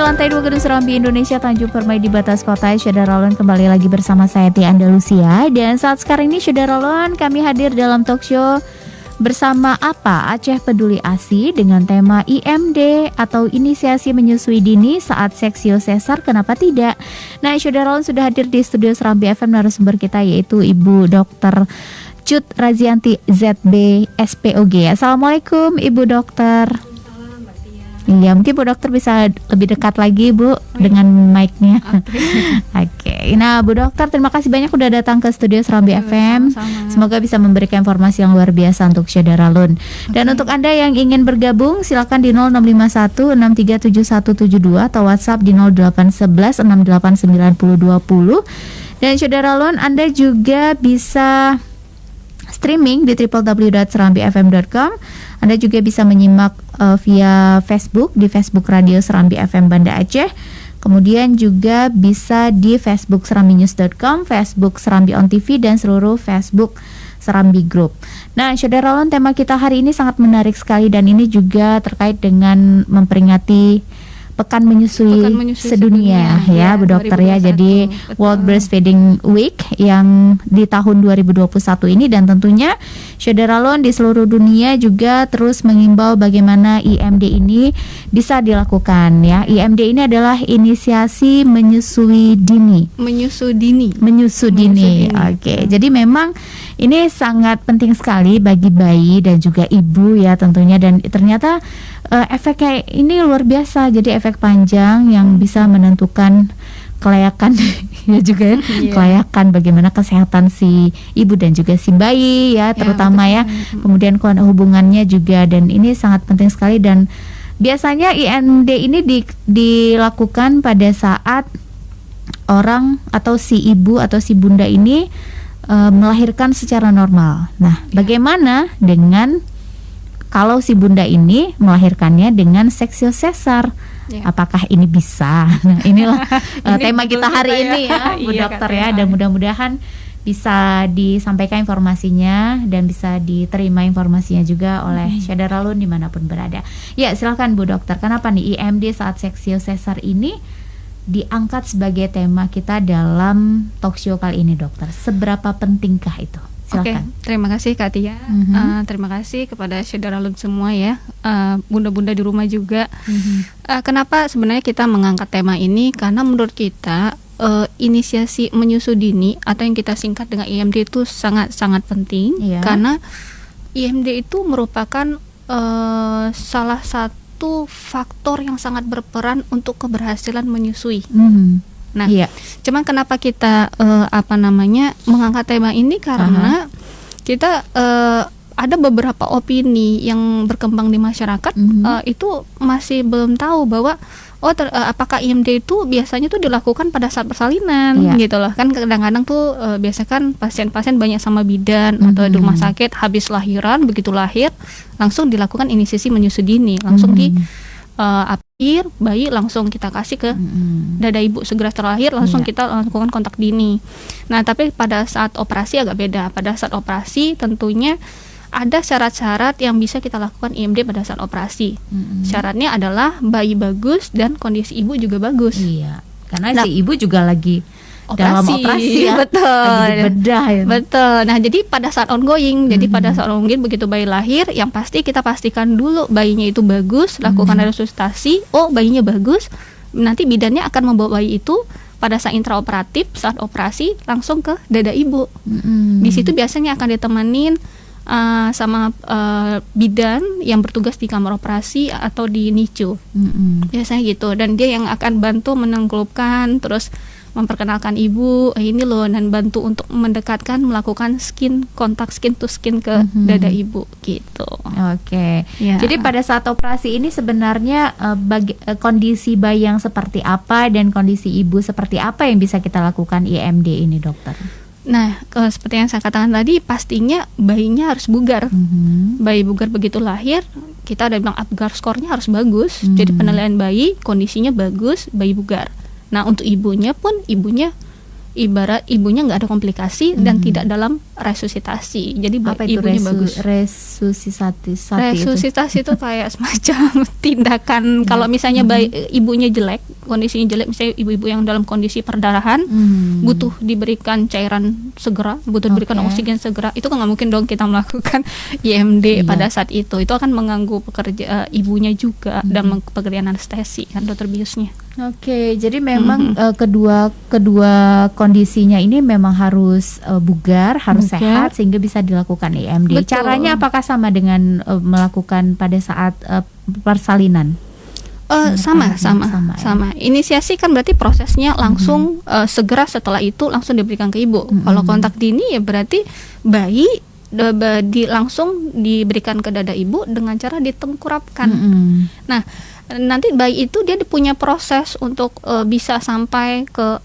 lantai 2 Gedung Serambi Indonesia Tanjung Permai di batas kota. Saudara Lon, kembali lagi bersama saya Tia Andalusia. Dan saat sekarang ini Saudara Lon, kami hadir dalam talk show bersama apa Aceh Peduli ASI dengan tema IMD atau Inisiasi Menyusui Dini saat Seksio Sesar, kenapa tidak? Nah, Saudara Lon sudah hadir di studio Serambi FM narasumber kita yaitu Ibu Dr. Cut Razianti ZB SPOG. Assalamualaikum Ibu Dokter. Iya, mungkin Bu Dokter bisa lebih dekat lagi Bu dengan mic-nya. Oke. Nah, Bu Dokter, terima kasih banyak udah datang ke studio Serambi FM. Sama-sama. Semoga bisa memberikan informasi yang luar biasa untuk Saudara Lun. Dan untuk Anda yang ingin bergabung, silakan di 0651 637172 atau WhatsApp di 0811 689020. Dan Saudara Lun, Anda juga bisa streaming di www.serambifm.com. Anda juga bisa menyimak via Facebook di Facebook Radio Serambi FM Banda Aceh. Kemudian juga bisa di Facebook serambinews.com, Facebook Serambi On TV dan seluruh Facebook Serambi Group. Nah, Saudara Lon, tema kita hari ini sangat menarik sekali dan ini juga terkait dengan memperingati Pekan Menyusui Sedunia ya Bu Dokter ya. Jadi betul. World Breastfeeding Week yang di tahun 2021 ini, dan tentunya Saudara Lon di seluruh dunia juga terus mengimbau bagaimana IMD ini bisa dilakukan ya. IMD ini adalah Inisiasi Menyusui Dini. Menyusu dini. Oke. Jadi memang ini sangat penting sekali bagi bayi dan juga ibu ya tentunya, dan ternyata efeknya ini luar biasa. Jadi efek panjang yang bisa menentukan kelayakan ya juga kelayakan bagaimana kesehatan si ibu dan juga si bayi ya terutama ya. Kemudian hubungannya juga, dan ini sangat penting sekali. Dan biasanya IMD ini dilakukan pada saat orang atau si ibu atau si bunda ini melahirkan secara normal. Nah, bagaimana dengan kalau si bunda ini melahirkannya dengan seksio sesar? Apakah ini bisa? Nah, inilah tema kita hari ini ya, Bu Dokter ya. Dan mudah-mudahan bisa disampaikan informasinya dan bisa diterima informasinya juga oleh Saudara Lun dimanapun berada. Ya, silakan Bu Dokter. Kenapa nih IMD saat seksio sesar ini diangkat sebagai tema kita dalam talk show kali ini, Dokter? Seberapa pentingkah itu? Silakan. Oke, terima kasih Kak Tia. Terima kasih kepada Saudara Lun semua ya, bunda-bunda di rumah juga. Kenapa sebenarnya kita mengangkat tema ini? Karena menurut kita inisiasi menyusu dini atau yang kita singkat dengan IMD itu sangat-sangat penting. Karena IMD itu merupakan salah satu faktor yang sangat berperan untuk keberhasilan menyusui. Nah, cuman kenapa kita mengangkat tema ini karena kita ada beberapa opini yang berkembang di masyarakat itu masih belum tahu bahwa apakah IMD itu biasanya tuh dilakukan pada saat persalinan gitu loh. Kan kadang-kadang tuh biasa kan pasien-pasien banyak sama bidan atau di rumah sakit habis lahiran, begitu lahir langsung dilakukan inisiasi menyusui dini, langsung di bayi langsung kita kasih ke dada ibu segera terlahir, langsung kita lakukan kontak dini. Nah, tapi pada saat operasi agak beda. Pada saat operasi tentunya ada syarat-syarat yang bisa kita lakukan IMD pada saat operasi. Syaratnya adalah bayi bagus dan kondisi ibu juga bagus. Iya, karena si ibu juga lagi dalam operasi ya. Betul. Lagi dibedah ya. Betul. Nah, jadi pada saat ongoing, pada saat ongoing begitu bayi lahir, yang pasti kita pastikan dulu bayinya itu bagus, lakukan resusitasi. Oh, bayinya bagus. Nanti bidannya akan membawa bayi itu pada saat intraoperatif, saat operasi langsung ke dada ibu. Di situ biasanya akan ditemenin sama bidan yang bertugas di kamar operasi atau di NICU. Biasanya gitu, dan dia yang akan bantu menengklupkan, terus memperkenalkan ibu ini loh, dan bantu untuk mendekatkan, melakukan kontak skin to skin ke dada ibu gitu. Oke. Jadi pada saat operasi ini sebenarnya kondisi bayi yang seperti apa dan kondisi ibu seperti apa yang bisa kita lakukan IMD ini, Dokter? Nah, seperti yang saya katakan tadi, pastinya bayinya harus bugar. Bayi bugar begitu lahir, kita udah bilang Apgar skornya harus bagus. Jadi penilaian bayi kondisinya bagus, bayi bugar. Nah, untuk ibunya pun, ibarat ibunya nggak ada komplikasi dan tidak dalam resusitasi. Jadi ibunya bagus. Resusitasi itu kayak semacam tindakan kalau misalnya ibunya jelek, kondisinya jelek, misalnya ibu-ibu yang dalam kondisi perdarahan, butuh diberikan cairan segera, butuh diberikan oksigen segera, itu kan nggak mungkin dong kita melakukan IMD pada saat itu akan mengganggu pekerja ibunya juga dan pekerjaan anestesi kan dokter biusnya. Oke, jadi memang kedua kondisinya ini memang harus bugar, harus sehat sehingga bisa dilakukan IMD. Betul. Caranya apakah sama dengan melakukan pada saat persalinan? Sama. Inisiasi kan berarti prosesnya langsung segera setelah itu langsung diberikan ke ibu. Kalau kontak dini ya berarti bayi langsung diberikan ke dada ibu dengan cara ditengkurapkan. Nah, nanti bayi itu dia punya proses untuk bisa sampai ke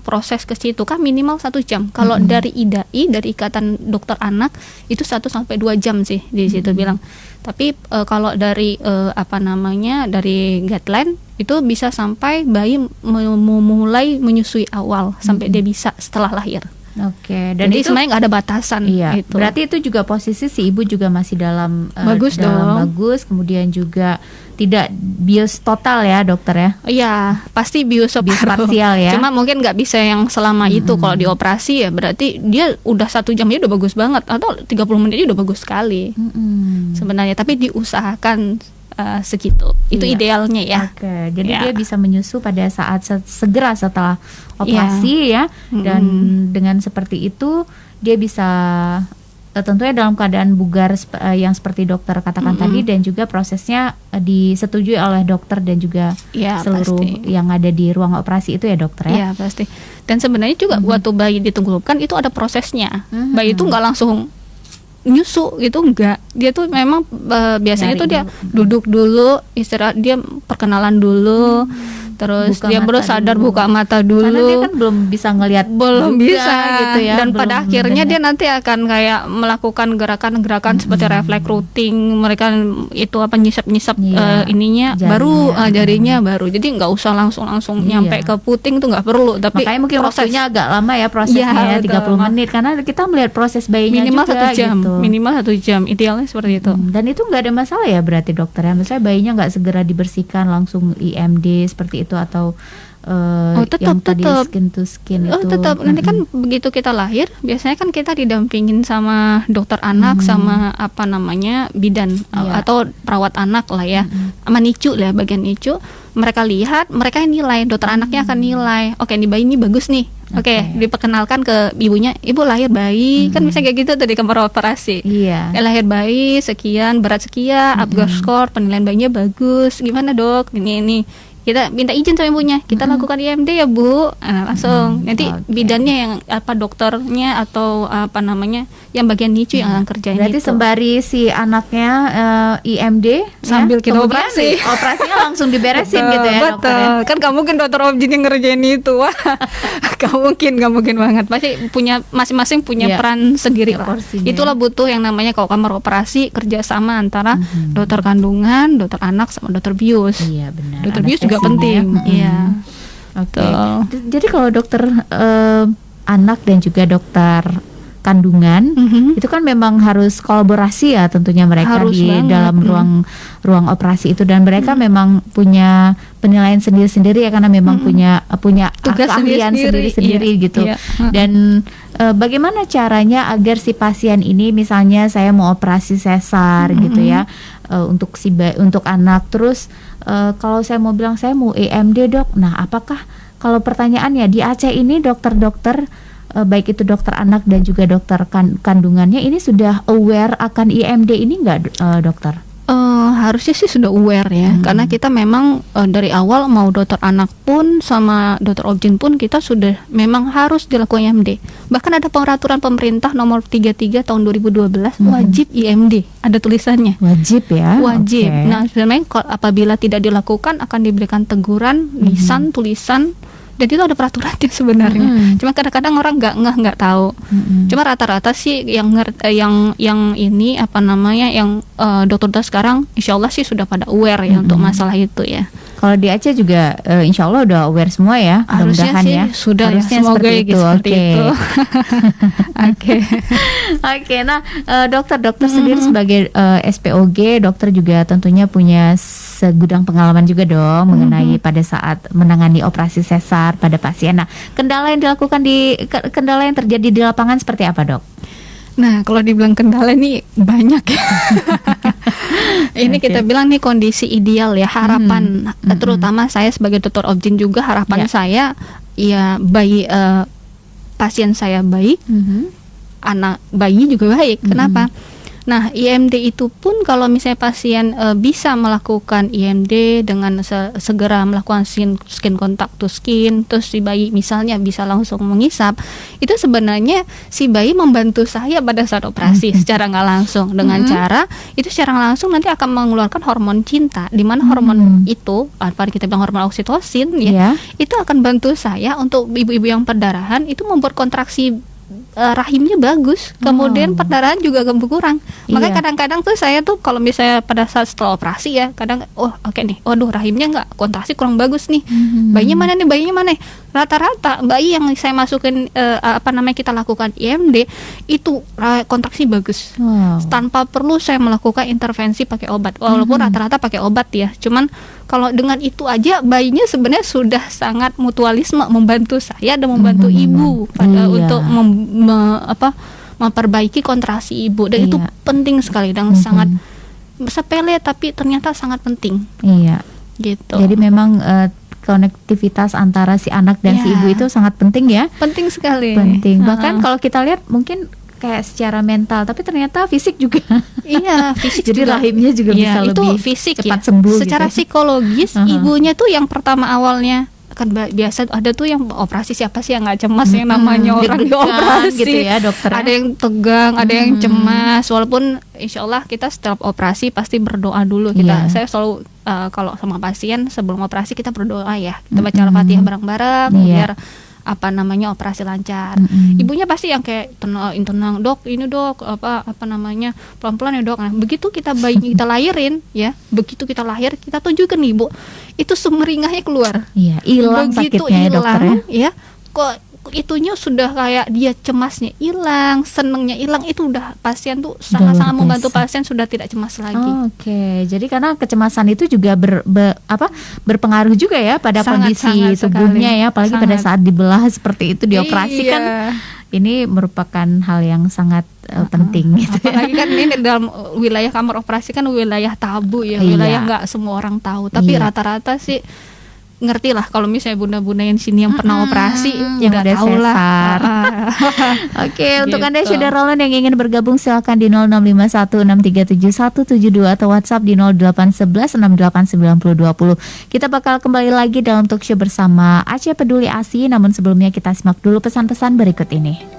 proses ke situ kan minimal 1 jam. Kalau dari IDAI, dari Ikatan Dokter Anak itu 1 sampai 2 jam sih di situ bilang. Tapi kalau dari dari guideline itu bisa sampai bayi mulai menyusui awal sampai dia bisa setelah lahir. Oke, dan jadi itu sebenarnya nggak ada batasan. Iya, gitu. Berarti itu juga posisi si ibu juga masih dalam bagus, kemudian juga tidak bius total ya dokter ya? Iya, pasti bius parsial ya. Cuma mungkin nggak bisa yang selama itu. Kalau dioperasi ya berarti dia udah 1 jamnya udah bagus banget, atau 30 menitnya udah bagus sekali sebenarnya. Tapi diusahakan segitu, itu idealnya ya. Oke, jadi dia bisa menyusu pada saat segera setelah operasi ya, dan dengan seperti itu dia bisa tentunya dalam keadaan bugar yang seperti dokter katakan tadi, dan juga prosesnya disetujui oleh dokter dan juga seluruh yang ada di ruang operasi itu ya dokter ya. Iya pasti. Dan sebenarnya juga waktu bayi ditengkurapkan itu ada prosesnya. Bayi itu nggak langsung nyusu gitu, enggak, dia tuh memang biasanya tuh dia duduk dulu, istirahat, dia perkenalan dulu, terus dia baru sadar buka mata dulu, karena dia kan belum bisa ngelihat, gitu ya, dan pada akhirnya dia nanti akan kayak melakukan gerakan-gerakan seperti refleks routing, mereka itu nyisap-nyisap ininya jarinya baru, jadi nggak usah langsung nyampe ke puting tuh nggak perlu, tapi makanya mungkin prosesnya agak lama ya prosesnya 30 menit karena kita melihat proses bayinya minimal juga 1 jam gitu. Minimal 1 jam, idealnya seperti itu. Dan itu nggak ada masalah ya berarti dokter ya, misalnya bayinya nggak segera dibersihkan langsung IMD seperti itu, atau yang tadi skin to skin itu tetap. Nanti kan begitu kita lahir biasanya kan kita didampingin sama dokter anak, sama bidan atau perawat anak lah ya, sama NICU lah, bagian NICU. Mereka lihat, mereka nilai, dokter anaknya akan nilai, oke nih bayi ini bagus nih, oke, diperkenalkan ke ibunya, ibu lahir bayi, kan bisa kayak gitu tuh di kamar operasi. Lahir bayi sekian, berat sekian, Apgar score, penilaian bayinya bagus, gimana dok, ini kita minta izin sama ibunya, kita lakukan IMD ya bu, langsung nanti bidannya yang dokternya atau yang bagian NICU yang akan kerjain. Berarti sembari si anaknya IMD sambil kita operasinya langsung diberesin gitu ya. Betul, kan gak mungkin dokter objin yang ngerjain itu, wah gak mungkin banget, pasti punya masing-masing punya peran sendiri lah. Itulah butuh yang namanya kalau kamar operasi kerjasama antara dokter kandungan, dokter anak sama dokter bius. Iya benar. Dokter bius juga penting. Iya. Oke. Jadi kalau dokter anak dan juga dokter kandungan itu kan memang harus kolaborasi ya tentunya mereka harus di dalam ruang operasi itu, dan mereka memang punya penilaian sendiri-sendiri ya karena memang punya tugas keahlian sendiri-sendiri gitu. Dan bagaimana caranya agar si pasien ini, misalnya saya mau operasi sesar gitu ya, untuk anak, terus kalau saya mau bilang saya mau IMD dok, nah apakah kalau pertanyaannya di Aceh ini dokter-dokter baik itu dokter anak dan juga dokter kandungannya ini sudah aware akan IMD ini nggak dokter? Harusnya sih sudah aware ya, karena kita memang dari awal mau dokter anak pun sama dokter objin pun kita sudah memang harus dilakukan IMD. Bahkan ada peraturan pemerintah nomor 33 tahun 2012 wajib IMD, ada tulisannya. Wajib ya? Wajib. Nah sebenarnya apabila tidak dilakukan akan diberikan teguran, lisan, tulisan. Dan itu ada peraturannya sebenarnya. Cuma kadang-kadang orang nggak tahu. Cuma rata-rata sih yang ini yang dokter sekarang, insya Allah sih sudah pada aware ya untuk masalah itu ya. Kalau di Aceh juga insya Allah udah aware semua ya. Harusnya sih ya. Sudah. Harusnya semoga seperti itu. Oke. Nah dokter sendiri sebagai SPOG, dokter juga tentunya punya segudang pengalaman juga dong mengenai pada saat menangani operasi sesar pada pasien. Nah, kendala yang terjadi di lapangan seperti apa, Dok? Nah, kalau dibilang kendala nih banyak ya. Ini kita bilang nih kondisi ideal ya, harapan terutama saya sebagai dokter obgyn juga harapan saya ya pasien saya baik, anak bayi juga baik. Kenapa? Nah, IMD itu pun kalau misalnya pasien bisa melakukan IMD dengan segera melakukan skin contact to skin, terus si bayi misalnya bisa langsung mengisap, itu sebenarnya si bayi membantu saya pada saat operasi secara nggak langsung dengan cara itu secara langsung nanti akan mengeluarkan hormon cinta, di mana hormon itu apa kita bilang hormon oksitosin ya, itu akan bantu saya untuk ibu-ibu yang perdarahan itu membuat kontraksi rahimnya bagus, kemudian perdarahan juga berkurang. Makanya kadang-kadang tuh saya tuh kalau misalnya pada saat setelah operasi ya, kadang oke nih, waduh rahimnya nggak kontraksi kurang bagus nih. Bayinya mana nih? Rata-rata bayi yang saya masukin kita lakukan IMD itu kontraksi bagus. Tanpa perlu saya melakukan intervensi pakai obat. Walaupun rata-rata pakai obat ya. Cuman kalau dengan itu aja bayinya sebenarnya sudah sangat mutualisme membantu saya dan membantu ibu untuk memperbaiki kontraksi ibu, dan itu penting sekali dan sangat sepele tapi ternyata sangat penting. Iya. Gitu. Jadi memang konektivitas antara si anak dan si ibu itu sangat penting ya. Penting sekali. Penting. Bahkan kalau kita lihat mungkin kayak secara mental, tapi ternyata fisik juga. Iya, fisik. Jadi juga. rahimnya juga bisa itu lebih fisik cepat sembuh. Secara gitu. psikologis, ibunya tuh yang pertama awalnya kan biasa ada tuh yang operasi, siapa sih yang nggak cemas yang namanya orang dioperasi gitu ya dokternya. Ada yang tegang, ada yang cemas, walaupun insya Allah kita setelah operasi pasti berdoa dulu kita. Saya selalu kalau sama pasien sebelum operasi kita berdoa ya, kita baca Al-Fatihah bareng-bareng biar operasi lancar. Ibunya pasti yang kayak tenang dok, ini dok pelan-pelan ya dok. Nah, begitu bayi kita lahirin ya, begitu kita lahir kita tunjukkan ibu itu sumringahnya keluar. Iya, hilang sakitnya ya dokter ya. Kok itunya sudah kayak dia cemasnya hilang, senengnya hilang, itu udah pasien tuh sangat-sangat membantu pasien sudah tidak cemas lagi. Oke, jadi karena kecemasan itu juga berpengaruh juga ya pada kondisi tubuhnya ya, apalagi pada saat dibelah seperti itu dioperasi kan. Ini merupakan hal yang sangat penting gitu. Apalagi kan ini dalam wilayah kamar operasi kan wilayah tabu ya, wilayah nggak semua orang tahu, tapi rata-rata sih ngerti lah kalau misalnya bunda-bunda yang sini yang pernah operasi yang udah tahu lah. Oke, untuk Anda Syederalun yang ingin bergabung silakan di 0651637172 atau WhatsApp di 0811689020. Kita bakal kembali lagi dalam talk show bersama Aceh Peduli ASI, namun sebelumnya kita simak dulu pesan-pesan berikut ini.